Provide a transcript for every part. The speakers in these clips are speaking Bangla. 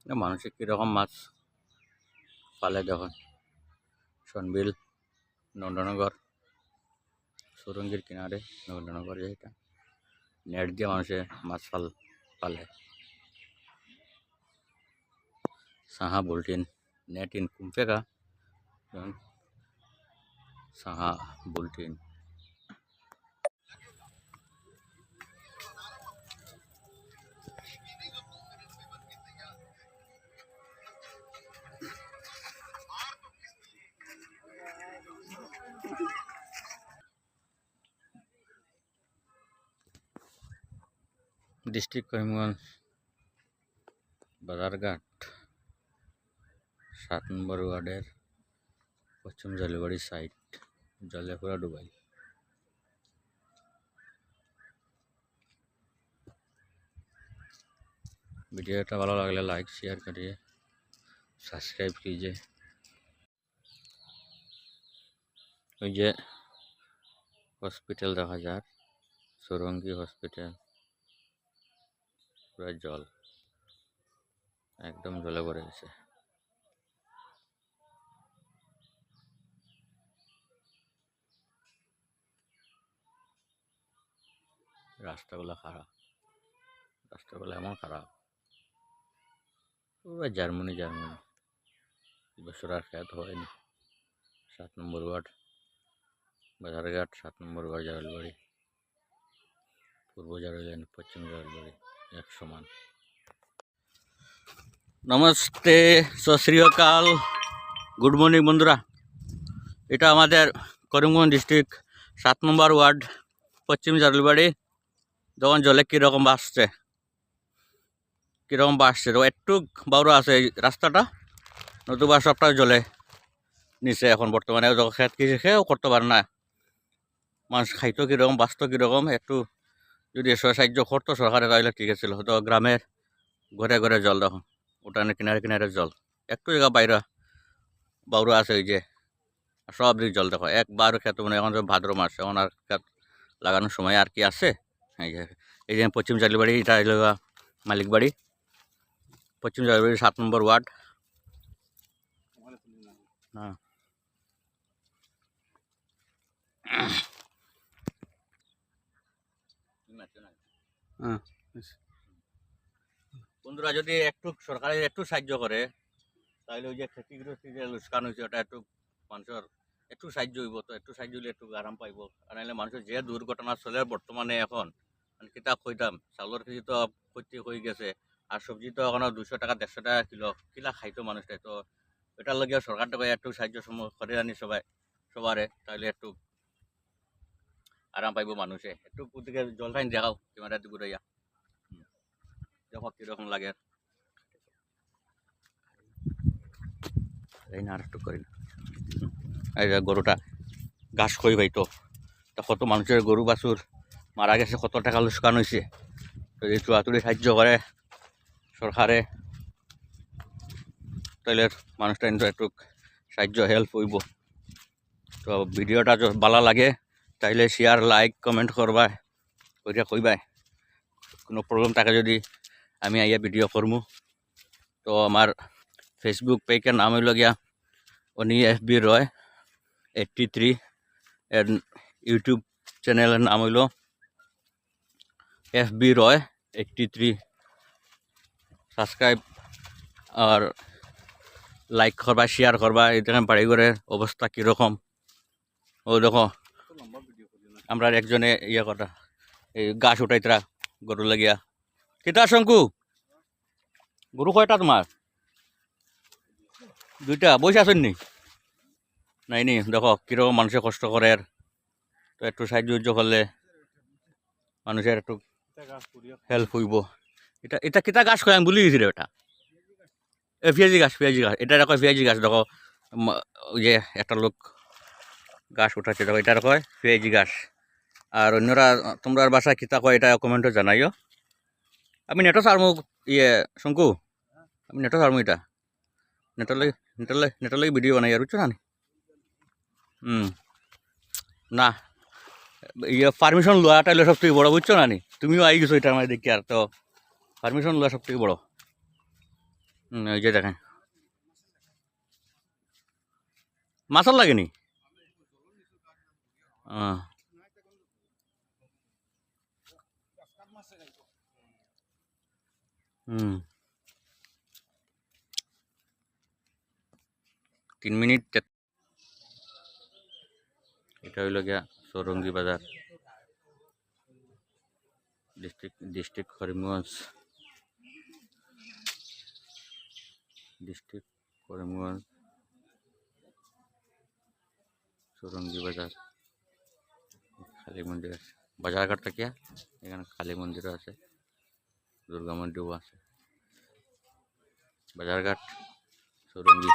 মানুষে কীরকম মাছ পালে দেখুন। সনবিল নন্দনগর সুরঙ্গির কিনারে নন্দনগর যেটা নেট দিয়ে মানুষে মাছ পালে। সাহা বুলটিন নেট ইন কুমফেকা সাহা বুলটিন। ডিস্ট্রিক্ট করিমগঞ্জ বাজারঘাট 7 নম্বর ওয়ার্ডের পশ্চিম জলবাড়ি সাইড জলে পুরা ডুবাই। ভিডিওটা ভালো লাগলে लाइक शेयर करिए, सब्सक्राइब कीजिए। ওই যে হসপিটাল দেখা যায়, সুরঙ্গি হসপিটাল, পুরো জল একদম জলে ভরে গেছে। রাস্তাগুলো খারাপ, রাস্তাগুলো এমন খারাপ, পুরো জার্মানি বছর আর খেয়াত হয়নি। 7 নম্বর ওয়ার্ড বাজারঘাট, 7 নম্বর ওয়ার্ড জারলবাড়ি, পূর্ব জারলবাড়ি, পশ্চিম জারলবাড়ি এক সমান। নমস্তে, সত শ্রী অকাল, গুড মর্নিং বন্ধুরা। এটা আমাদের করিমগঞ্জ ডিস্ট্রিক্ট 7 নম্বর ওয়ার্ড পশ্চিম জারলবাড়ি। যখন জলে কীরকম বাসছে তো একটু বাউরা আছে এই রাস্তাটা, নতুবা সবটা জলে নিচে। এখন বর্তমানে যখন খেত কিছু খেয়েও করতে পারে না, মানুষ খাইতো কীরকম, বাঁচত কীরকম। একটু যদি সাহায্য করতো সরকারে তাহলে ঠিক আছিল। তো গ্রামের ঘরে ঘরে জল, দেখুন উঠানে কিনারে কিনারে জল, একটু জায়গা বাইরে বাউরা আছে ওই যে সব দিক জল। দেখো একবার খেত মানে এখন ভাদ্র মাস, এখন আর খেত লাগানোর সময় আর কি আছে। এই যে পশ্চিম জারলবাড়ি, এটা হইল মালিক বাড়ি, পশ্চিম জারলবাড়ি 7 নম্বর ওয়ার্ড। হ্যাঁ, বন্ধুরা যদি একটু সরকারের একটু সাহায্য করে তাহলে ওই যে ক্ষতিগ্রস্ত যে লোকসান হয়েছে ওটা একটু মানুষের একটু সাহায্য হইব। তো একটু সাহায্য হলে একটু আরাম পাইব। আর নাহলে মানুষের যে দুর্ঘটনা চলে বর্তমানে এখন, কিতাব কইতাম চাউলের কেজি তো ক্ষতি হয়ে গেছে, আর সবজি তো এখন 200 টাকা 150 টাকা কিলো, কিলা খাইতো মানুষটাই। তো এটার লগে সরকারটাকে একটু সাহায্য করে আনি সবারে, তাহলে একটু আরাম পাইব মানুষে। একটু ওদিকে জলটাই দেখাও ক্যামেরা দিয়ে ঘুরাইয়া, দেখো কিরকম লাগে। এই না আর একটু করি না, এই যে গরুটা ঘাস খই পাইতো, তা কত মানুষের গরু বাছুর মারা গেছে, কত টাকা লোকসান হয়েছে। যদি চুয়াতুরি সাহায্য করে সরকারে তাহলে মানুষটা কিন্তু একটু সাহায্য হেল্প হইব। তো ভিডিওটা যদি ভালো লাগে তাইলে শেয়ার লাইক কমেন্ট করবা, কইরা কইবাই। কোনো প্রবলেম থাকে যদি আমি আইয়া ভিডিও করবো। তো আমার ফেসবুক পেজের নাম হইল গিয়া অনি FB রয় 83, এর ইউটিউব চ্যানেলের নাম হইল FB রয় 83। সাবস্ক্রাইব আর লাইক করবা, শেয়ার করবা। এখানে বাড়িঘরের অবস্থা কীরকম ও দেখো। আমরা একজনে ইয়ে করা এই গাছ উঠাইতরা গরু লাগিয়া। কিতা শঙ্কু, গরু কয়টা তোমার? 2টা। বসে আসেন নি? নাই নি? দেখো কীরকম মানুষের কষ্ট করে। তো একটু সাহায্য করলে মানুষের একটু হেল্প হইব। এটা কিতা গাছ কয় আমি ভুলে গেছি রে। এটা পেঁয়াজি গাছ, এটা কয় পেঁয়াজি গাছ। দেখো ওই যে একটা লোক গাছ উঠাচ্ছে, দেখো এটা কয় পেঁয়াজি গাছ। আর অন্যরা তোমরা বাসায় কিতা কয় এটা কমেন্টে জানাইও। আমি নেটও সারমু ইয়ে শঙ্কু, আমি নেটও সারমু, এটা নেটলে ভিডিও বানাই আর বুঝছো না। না ইয়ে পারমিশন লওয়াটা হলো সব থেকে বড়, বুঝছো না নি? তুমিও আই গেছো এটা আমার দেখি। আর তো পারমিশন লওয়া সব থেকে বড়। এই যে দেখেন মাছার লাগেনি হুম 3 মিনিট এটা হইল গিয়া সৌরঙ্গী বাজার ডিস্ট্রিক্ট করিমগঞ্জ সৌরঙ্গী বাজার কালী মন্দির আছে বাজারঘাট থাকিয়া এখানে কালী মন্দিরও আছে দুর্গা মন্দিরও আছে বাজারঘাট সৌরঙ্গী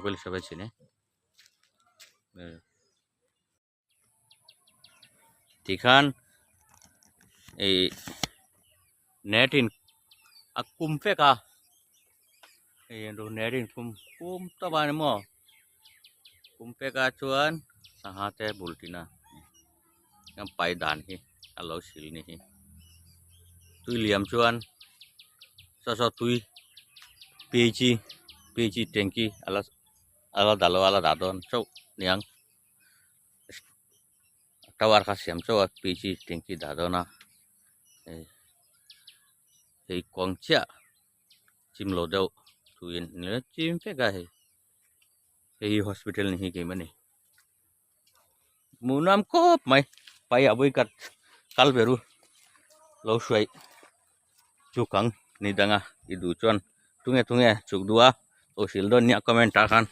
বলে সবাই চিনে এখান এই netin akumpe ka netin kum taban mo kumpe ka chuan sahate bultina yang pai dan hi alo sil ni hi tui liam chuan so tui pg tanki ala dalo ala dadon chau niang tawar ka siam chau pg tanki dadona ei kwangcha chimlo deu tuin ne chim pe ga ei hospital ni ke mane munam kop mai pai aboi kat kal beru lo suai chukang ni danga idu chon tunge chuk dua o sildon nya comment ta kan